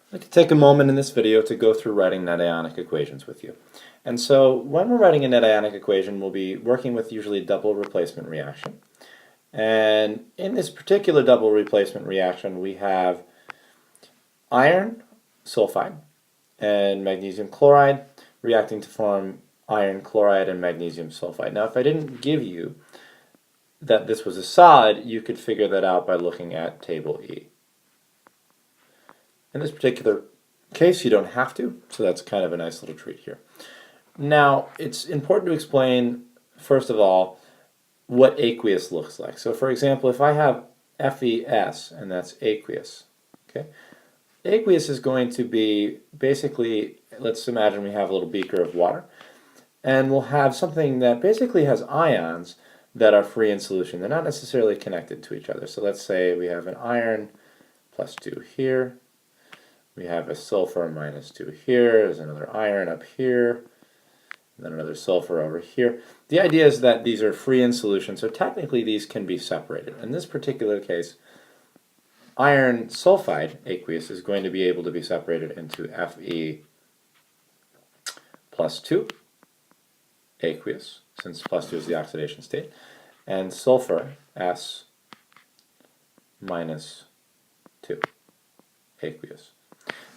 I'd like to take a moment in this video to go through writing net ionic equations with you. And so when we're writing a net ionic equation, we'll be working with usually a double replacement reaction. And in this particular double replacement reaction, we have iron sulfide and magnesium chloride reacting to form iron chloride and magnesium sulfide. Now, if I didn't give you that this was a solid, you could figure that out by looking at table E. In this particular case, you don't have to, so that's kind of a nice little treat here. Now, it's important to explain, first of all, what aqueous looks like. So, for example, if I have FeS, and that's aqueous, okay? Aqueous is going to be basically, let's imagine we have a little beaker of water, and we'll have something that basically has ions that are free in solution. They're not necessarily connected to each other. So let's say we have an iron plus 2 here. We have a sulfur minus 2 here. There's another iron up here. And then another sulfur over here. The idea is that these are free in solution, so technically these can be separated. In this particular case, iron sulfide, aqueous, is going to be able to be separated into Fe plus 2, aqueous, since plus 2 is the oxidation state, and sulfur, S minus 2, aqueous.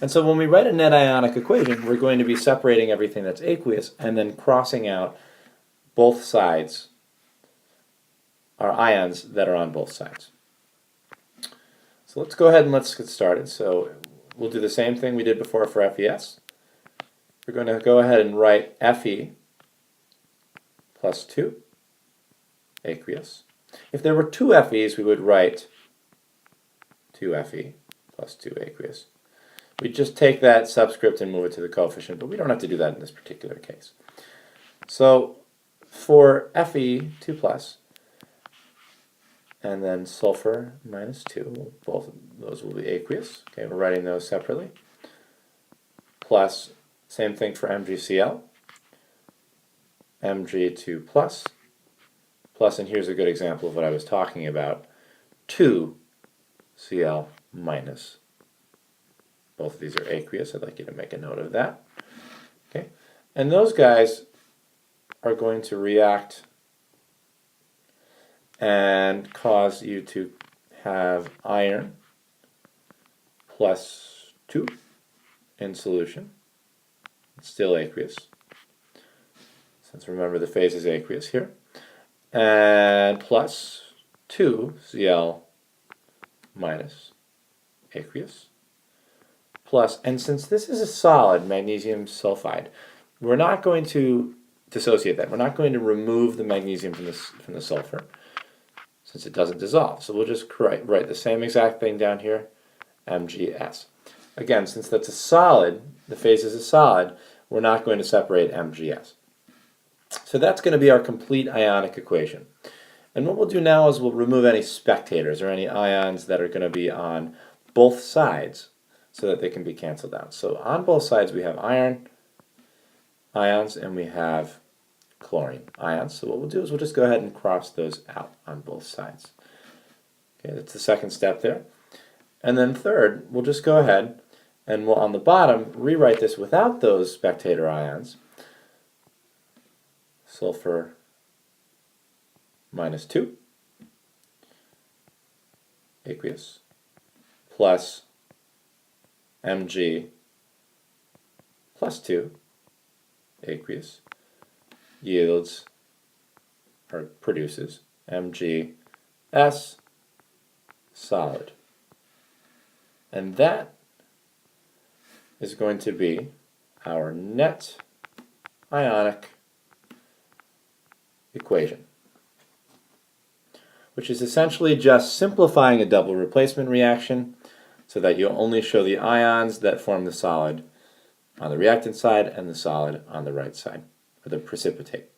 And so when we write a net ionic equation, we're going to be separating everything that's aqueous and then crossing out both sides, our ions that are on both sides. So let's go ahead and let's get started. So we'll do the same thing we did before for FeS. We're going to go ahead and write Fe plus 2, aqueous. If there were two Fe's, we would write 2Fe plus 2 aqueous. We just take that subscript and move it to the coefficient, but we don't have to do that in this particular case. So for Fe, 2 plus, and then sulfur minus 2, both of those will be aqueous. Okay, we're writing those separately. Plus, same thing for MgCl, Mg2 plus, and here's a good example of what I was talking about, 2Cl minus. Both of these are aqueous. I'd like you to make a note of that. Okay, and those guys are going to react and cause you to have iron plus 2 in solution. It's still aqueous, since remember the phase is aqueous here, and plus 2Cl minus, aqueous, plus, and since this is a solid, magnesium sulfide, we're not going to dissociate that. We're not going to remove the magnesium from the sulfur, since it doesn't dissolve. So we'll just write the same exact thing down here, MgS. Again, since that's a solid, the phase is a solid, we're not going to separate MgS. So that's going to be our complete ionic equation. And what we'll do now is we'll remove any spectators or any ions that are going to be on both sides so that they can be canceled out. So on both sides we have iron ions and we have chlorine ions. So what we'll do is we'll just go ahead and cross those out on both sides. Okay, that's the second step there. And then third, we'll just go ahead and we'll on the bottom rewrite this without those spectator ions. Sulfur minus 2, aqueous, plus Mg plus 2, aqueous, yields or produces MgS solid. And that is going to be our net ionic equation, which is essentially just simplifying a double replacement reaction so that you only show the ions that form the solid on the reactant side and the solid on the right side, or the precipitate.